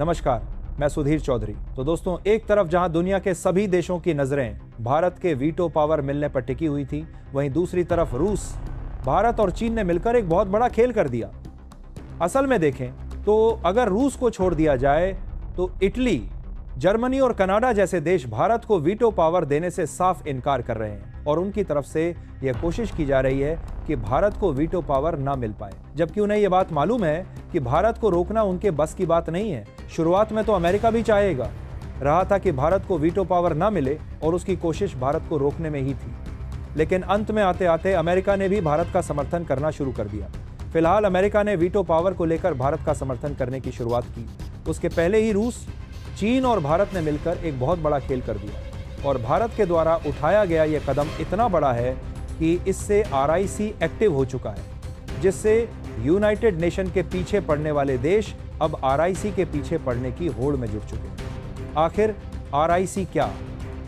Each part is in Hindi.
नमस्कार, मैं सुधीर चौधरी। तो दोस्तों, एक तरफ जहां दुनिया के सभी देशों की नजरें भारत के वीटो पावर मिलने पर टिकी हुई थी, वहीं दूसरी तरफ रूस, भारत और चीन ने मिलकर एक बहुत बड़ा खेल कर दिया। असल में देखें तो अगर रूस को छोड़ दिया जाए तो इटली, जर्मनी और कनाडा जैसे देश भारत को वीटो पावर देने से साफ इनकार कर रहे हैं और उनकी तरफ से यह कोशिश की जा रही है कि भारत को वीटो पावर ना मिल पाए, जबकि उन्हें यह बात मालूम है कि भारत को रोकना उनके बस की बात नहीं है। शुरुआत में तो अमेरिका भी चाहेगा रहा था कि भारत को वीटो पावर ना मिले और उसकी कोशिश भारत को रोकने में ही थी, लेकिन अंत में आते आते अमेरिका ने भी भारत का समर्थन करना शुरू कर दिया। फिलहाल अमेरिका ने वीटो पावर को लेकर भारत का समर्थन करने की शुरुआत की। उसके पहले ही रूस, चीन और भारत ने मिलकर एक बहुत बड़ा खेल कर दिया और भारत के द्वारा उठाया गया यह कदम इतना बड़ा है कि इससे RIC एक्टिव हो चुका है, जिससे यूनाइटेड नेशन के पीछे पड़ने वाले देश अब RIC के पीछे पड़ने की होड़ में जुट चुके हैं। आखिर RIC क्या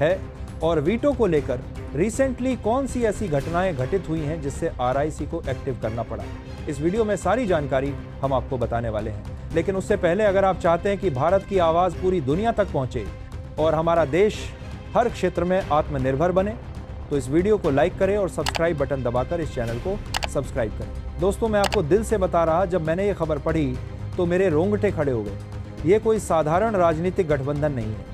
है और वीटो को लेकर रिसेंटली कौन सी ऐसी घटनाएं घटित हुई हैं जिससे RIC को एक्टिव करना पड़ा, इस वीडियो में सारी जानकारी हम आपको बताने वाले हैं। लेकिन उससे पहले अगर आप चाहते हैं कि भारत की आवाज़ पूरी दुनिया तक पहुंचे और हमारा देश हर क्षेत्र में आत्मनिर्भर बने, तो इस वीडियो को लाइक करें और सब्सक्राइब बटन दबाकर इस चैनल को सब्सक्राइब करें। दोस्तों, मैं आपको दिल से बता रहा, जब मैंने ये खबर पढ़ी तो मेरे रोंगटे खड़े हो गए। ये कोई साधारण राजनीतिक गठबंधन नहीं है,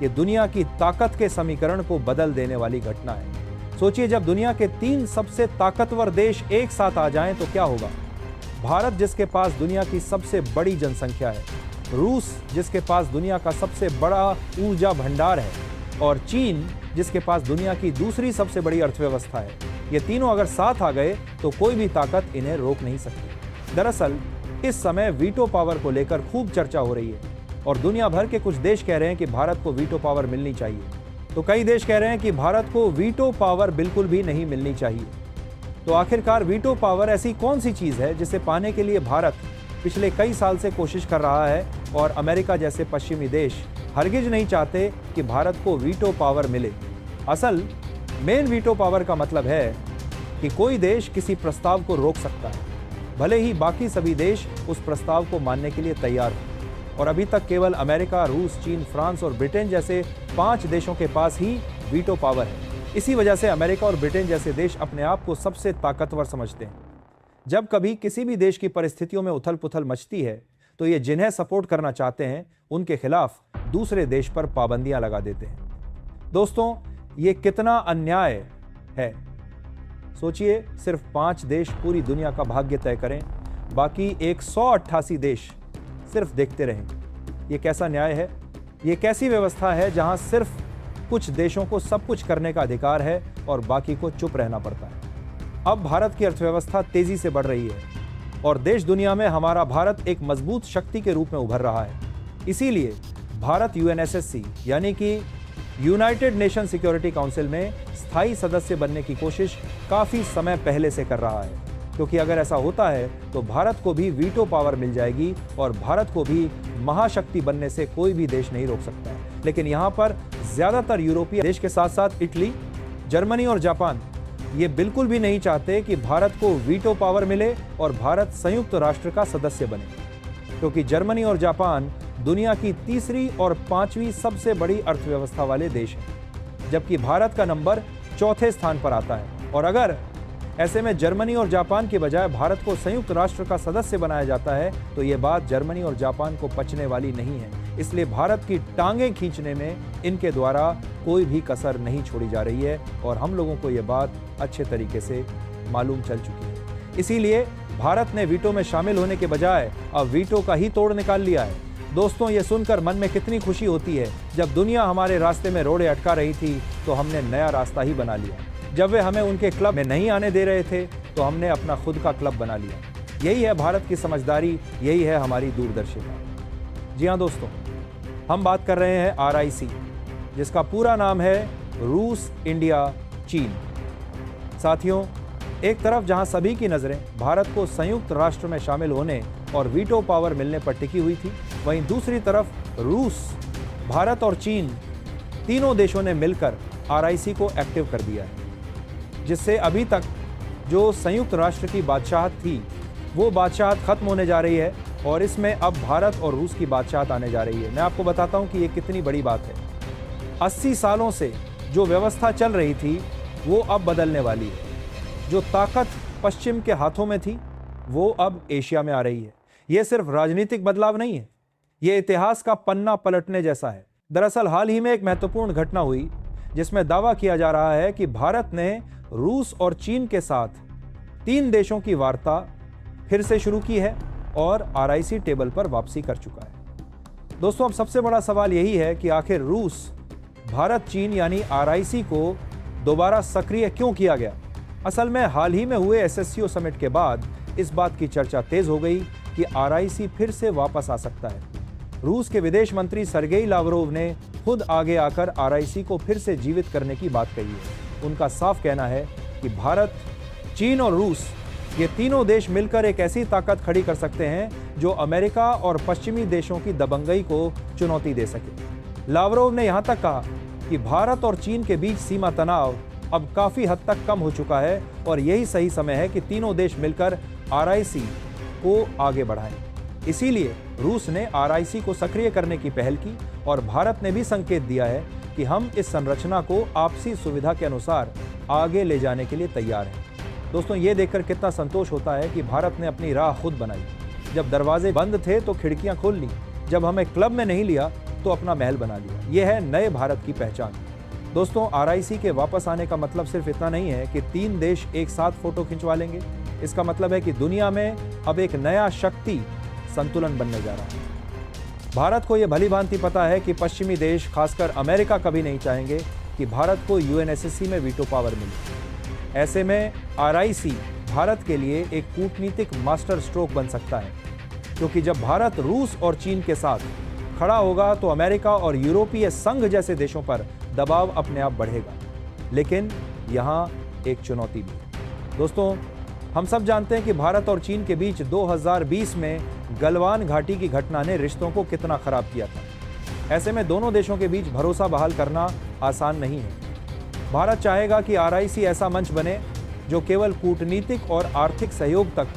ये दुनिया की ताकत के समीकरण को बदल देने वाली घटना है। सोचिए, जब दुनिया के 3 सबसे ताकतवर देश एक साथ आ जाएं तो क्या होगा। भारत, जिसके पास दुनिया की सबसे बड़ी जनसंख्या है, रूस, जिसके पास दुनिया का सबसे बड़ा ऊर्जा भंडार है, और चीन, जिसके पास दुनिया की दूसरी सबसे बड़ी अर्थव्यवस्था है, ये तीनों अगर साथ आ गए तो कोई भी ताकत इन्हें रोक नहीं सकती। दरअसल इस समय वीटो पावर को लेकर खूब चर्चा हो रही है और दुनिया भर के कुछ देश कह रहे हैं कि भारत को वीटो पावर मिलनी चाहिए, तो कई देश कह रहे हैं कि भारत को वीटो पावर बिल्कुल भी नहीं मिलनी चाहिए। तो आखिरकार वीटो पावर ऐसी कौन सी चीज़ है जिसे पाने के लिए भारत पिछले कई साल से कोशिश कर रहा है और अमेरिका जैसे पश्चिमी देश हरगिज नहीं चाहते कि भारत को वीटो पावर मिले। असल मेन वीटो पावर का मतलब है कि कोई देश किसी प्रस्ताव को रोक सकता है, भले ही बाकी सभी देश उस प्रस्ताव को मानने के लिए तैयार हो। और अभी तक केवल अमेरिका, रूस, चीन, फ्रांस और ब्रिटेन जैसे 5 देशों के पास ही वीटो पावर है। इसी वजह से अमेरिका और ब्रिटेन जैसे देश अपने आप को सबसे ताकतवर समझते हैं। जब कभी किसी भी देश की परिस्थितियों में उथल पुथल मचती है तो ये जिन्हें सपोर्ट करना चाहते हैं उनके खिलाफ दूसरे देश पर पाबंदियां लगा देते हैं। दोस्तों, ये कितना अन्याय है। सोचिए, सिर्फ 5 देश पूरी दुनिया का भाग्य तय करें, बाकी 188 देश सिर्फ देखते रहें। ये कैसा न्याय है? ये कैसी व्यवस्था है जहां सिर्फ कुछ देशों को सब कुछ करने का अधिकार है और बाकी को चुप रहना पड़ता है। अब भारत की अर्थव्यवस्था तेजी से बढ़ रही है और देश दुनिया में हमारा भारत एक मजबूत शक्ति के रूप में उभर रहा है। इसीलिए भारत UNSC यानी कि यूनाइटेड नेशन सिक्योरिटी काउंसिल में स्थायी सदस्य बनने की कोशिश काफी समय पहले से कर रहा है, क्योंकि अगर ऐसा होता है तो भारत को भी वीटो पावर मिल जाएगी और भारत को भी महाशक्ति बनने से कोई भी देश नहीं रोक सकता है। लेकिन यहाँ पर ज्यादातर यूरोपीय देश के साथ साथ इटली, जर्मनी और जापान ये बिल्कुल भी नहीं चाहते कि भारत को वीटो पावर मिले और भारत संयुक्त राष्ट्र का सदस्य बने, क्योंकि जर्मनी और जापान दुनिया की तीसरी और 5वीं सबसे बड़ी अर्थव्यवस्था वाले देश हैं, जबकि भारत का नंबर 4थे स्थान पर आता है। और अगर ऐसे में जर्मनी और जापान के बजाय भारत को संयुक्त राष्ट्र का सदस्य बनाया जाता है तो ये बात जर्मनी और जापान को पचने वाली नहीं है। इसलिए भारत की टांगें खींचने में इनके द्वारा कोई भी कसर नहीं छोड़ी जा रही है और हम लोगों को ये बात अच्छे तरीके से मालूम चल चुकी है। इसीलिए भारत ने वीटो में शामिल होने के बजाय अब वीटो का ही तोड़ निकाल लिया है। दोस्तों, ये सुनकर मन में कितनी खुशी होती है। जब दुनिया हमारे रास्ते में रोड़े अटका रही थी तो हमने नया रास्ता ही बना लिया। जब वे हमें उनके क्लब में नहीं आने दे रहे थे तो हमने अपना खुद का क्लब बना लिया। यही है भारत की समझदारी, यही है हमारी दूरदर्शिता। जी हाँ दोस्तों, हम बात कर रहे हैं RIC, जिसका पूरा नाम है रूस, इंडिया, चीन। साथियों, एक तरफ जहां सभी की नज़रें भारत को संयुक्त राष्ट्र में शामिल होने और वीटो पावर मिलने पर टिकी हुई थी, वहीं दूसरी तरफ रूस, भारत और चीन तीनों देशों ने मिलकर RIC को एक्टिव कर दिया है, जिससे अभी तक जो संयुक्त राष्ट्र की बादशाहत थी वो बादशाहत खत्म होने जा रही है और इसमें अब भारत और रूस की बादशाहत आने जा रही है। मैं आपको बताता हूं कि ये कितनी बड़ी बात है। 80 सालों से जो व्यवस्था चल रही थी वो अब बदलने वाली है। जो ताकत पश्चिम के हाथों में थी वो अब एशिया में आ रही है। ये सिर्फ राजनीतिक बदलाव नहीं है, ये इतिहास का पन्ना पलटने जैसा है। दरअसल हाल ही में एक महत्वपूर्ण घटना हुई जिसमें दावा किया जा रहा है कि भारत ने रूस और चीन के साथ 3 देशों की वार्ता फिर से शुरू की है और आरआईसी टेबल पर वापसी कर चुका है। दोस्तों, अब सबसे बड़ा सवाल यही है कि आखिर रूस, भारत, चीन यानी आरआईसी को दोबारा सक्रिय क्यों किया गया। असल में हाल ही में हुए एससीओ समिट के बाद इस बात की चर्चा तेज हो गई कि आरआईसी फिर से वापस आ सकता है। रूस के विदेश मंत्री सर्गेई लावरोव ने खुद आगे आकर आरआईसी को फिर से जीवित करने की बात कही है। उनका साफ कहना है कि भारत, चीन और रूस, ये तीनों देश मिलकर एक ऐसी ताकत खड़ी कर सकते हैं जो अमेरिका और पश्चिमी देशों की दबंगई को चुनौती दे सके। लावरोव ने यहां तक कहा कि भारत और चीन के बीच सीमा तनाव अब काफी हद तक कम हो चुका है और यही सही समय है कि तीनों देश मिलकर आरआईसी को आगे बढ़ाएं। इसीलिए रूस ने आरआईसी को सक्रिय करने की पहल की और भारत ने भी संकेत दिया है कि हम इस संरचना को आपसी सुविधा के अनुसार आगे ले जाने के लिए तैयार हैं। दोस्तों, ये देखकर कितना संतोष होता है कि भारत ने अपनी राह खुद बनाई। जब दरवाजे बंद थे तो खिड़कियां खोल ली, जब हमें क्लब में नहीं लिया तो अपना महल बना लिया। यह है नए भारत की पहचान। दोस्तों, आरआईसी के वापस आने का मतलब सिर्फ इतना नहीं है कि 3 देश एक साथ फोटो खिंचवा लेंगे। इसका मतलब है कि दुनिया में अब एक नया शक्ति संतुलन बनने जा रहा है। भारत को यह भली भांति पता है कि पश्चिमी देश, खासकर अमेरिका, कभी नहीं चाहेंगे कि भारत को यूएनएससी में वीटो पावर मिले। ऐसे में आरआईसी भारत के लिए एक कूटनीतिक मास्टर स्ट्रोक बन सकता है, क्योंकि जब भारत रूस और चीन के साथ खड़ा होगा तो अमेरिका और यूरोपीय संघ जैसे देशों पर दबाव अपने आप बढ़ेगा। लेकिन यहाँ एक चुनौती भी है। दोस्तों, हम सब जानते हैं कि भारत और चीन के बीच 2020 में गलवान घाटी की घटना ने रिश्तों को कितना खराब किया था। ऐसे में दोनों देशों के बीच भरोसा बहाल करना आसान नहीं है। भारत चाहेगा कि आरआईसी ऐसा मंच बने जो केवल कूटनीतिक और आर्थिक सहयोग तक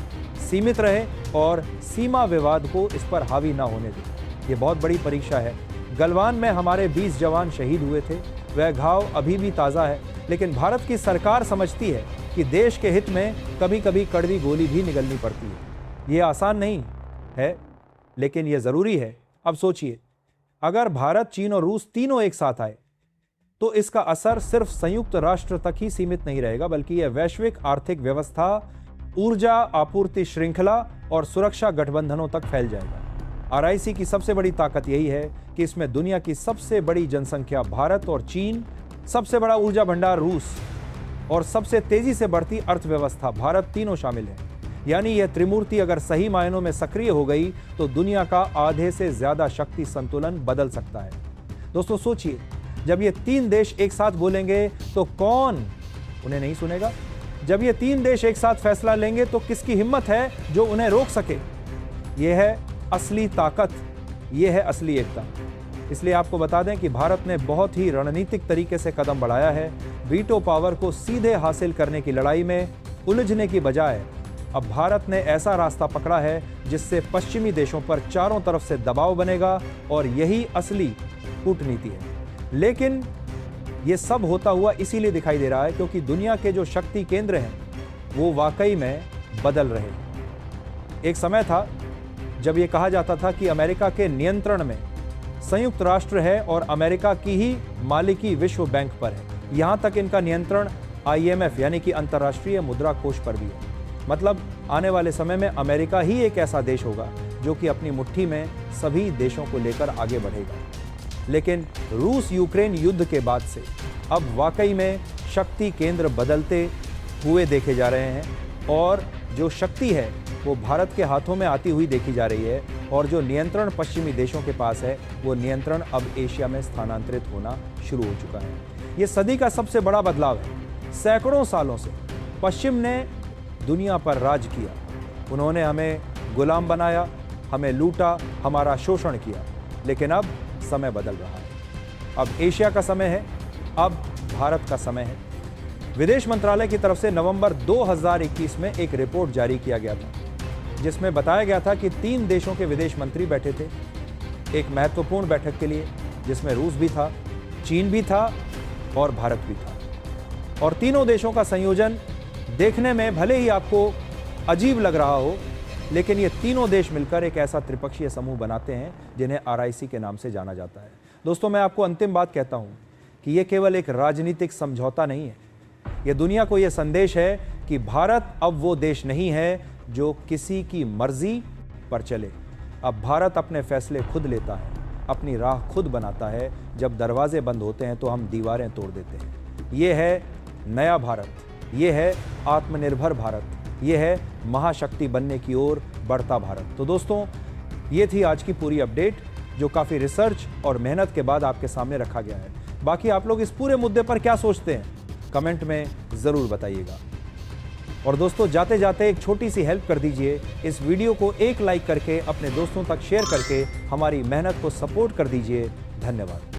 सीमित रहे और सीमा विवाद को इस पर हावी ना होने दे। ये बहुत बड़ी परीक्षा है। गलवान में हमारे 20 जवान शहीद हुए थे, वह घाव अभी भी ताज़ा है, लेकिन भारत की सरकार समझती है कि देश के हित में कभी कभी कड़वी गोली भी निगलनी पड़ती है। ये आसान नहीं है, लेकिन ये ज़रूरी है। अब सोचिए, अगर भारत, चीन और रूस तीनों एक साथ आए तो इसका असर सिर्फ संयुक्त राष्ट्र तक ही सीमित नहीं रहेगा, बल्कि यह वैश्विक आर्थिक व्यवस्था, ऊर्जा आपूर्ति श्रृंखला और सुरक्षा गठबंधनों तक फैल जाएगा। आरआईसी की सबसे बड़ी ताकत यही है कि इसमें दुनिया की सबसे बड़ी जनसंख्या भारत और चीन, सबसे बड़ा ऊर्जा भंडार रूस और सबसे तेजी से बढ़ती अर्थव्यवस्था भारत तीनों शामिल हैं। यानी यह त्रिमूर्ति अगर सही मायनों में सक्रिय हो गई तो दुनिया का आधे से ज्यादा शक्ति संतुलन बदल सकता है। दोस्तों, सोचिए, जब ये 3 देश एक साथ बोलेंगे तो कौन उन्हें नहीं सुनेगा? जब ये 3 देश एक साथ फैसला लेंगे तो किसकी हिम्मत है जो उन्हें रोक सके? यह है असली ताकत, यह है असली एकता। इसलिए आपको बता दें कि भारत ने बहुत ही रणनीतिक तरीके से कदम बढ़ाया है। वीटो पावर को सीधे हासिल करने की लड़ाई में उलझने की बजाय अब भारत ने ऐसा रास्ता पकड़ा है जिससे पश्चिमी देशों पर चारों तरफ से दबाव बनेगा और यही असली कूटनीति है। लेकिन ये सब होता हुआ इसीलिए दिखाई दे रहा है क्योंकि दुनिया के जो शक्ति केंद्र हैं वो वाकई में बदल रहे हैं। एक समय था जब ये कहा जाता था कि अमेरिका के नियंत्रण में संयुक्त राष्ट्र है और अमेरिका की ही मालिकी विश्व बैंक पर है। यहाँ तक इनका नियंत्रण IMF यानी कि अंतर्राष्ट्रीय मुद्रा कोष पर भी है। मतलब आने वाले समय में अमेरिका ही एक ऐसा देश होगा जो कि अपनी मुट्ठी में सभी देशों को लेकर आगे बढ़ेगा। लेकिन रूस यूक्रेन युद्ध के बाद से अब वाकई में शक्ति केंद्र बदलते हुए देखे जा रहे हैं और जो शक्ति है वो भारत के हाथों में आती हुई देखी जा रही है और जो नियंत्रण पश्चिमी देशों के पास है वो नियंत्रण अब एशिया में स्थानांतरित होना शुरू हो चुका है। ये सदी का सबसे बड़ा बदलाव है। सैकड़ों सालों से पश्चिम ने दुनिया पर राज किया, उन्होंने हमें गुलाम बनाया, हमें लूटा, हमारा शोषण किया। लेकिन अब समय बदल रहा है। अब एशिया का समय है, अब भारत का समय है। विदेश मंत्रालय की तरफ से नवंबर 2021 में एक रिपोर्ट जारी किया गया था जिसमें बताया गया था कि 3 देशों के विदेश मंत्री बैठे थे एक महत्वपूर्ण बैठक के लिए, जिसमें रूस भी था, चीन भी था और भारत भी था। और तीनों देशों का संयोजन देखने में भले ही आपको अजीब लग रहा हो, लेकिन ये तीनों देश मिलकर एक ऐसा त्रिपक्षीय समूह बनाते हैं जिन्हें RIC के नाम से जाना जाता है। दोस्तों, मैं आपको अंतिम बात कहता हूं कि ये केवल एक राजनीतिक समझौता नहीं है, ये दुनिया को यह संदेश है कि भारत अब वो देश नहीं है जो किसी की मर्जी पर चले। अब भारत अपने फैसले खुद लेता है, अपनी राह खुद बनाता है। जब दरवाजे बंद होते हैं तो हम दीवारें तोड़ देते हैं। ये है नया भारत, ये है आत्मनिर्भर भारत, ये है महाशक्ति बनने की ओर बढ़ता भारत। तो दोस्तों, ये थी आज की पूरी अपडेट जो काफ़ी रिसर्च और मेहनत के बाद आपके सामने रखा गया है। बाकी आप लोग इस पूरे मुद्दे पर क्या सोचते हैं, कमेंट में ज़रूर बताइएगा। और दोस्तों, जाते जाते एक छोटी सी हेल्प कर दीजिए, इस वीडियो को एक लाइक करके अपने दोस्तों तक शेयर करके हमारी मेहनत को सपोर्ट कर दीजिए। धन्यवाद।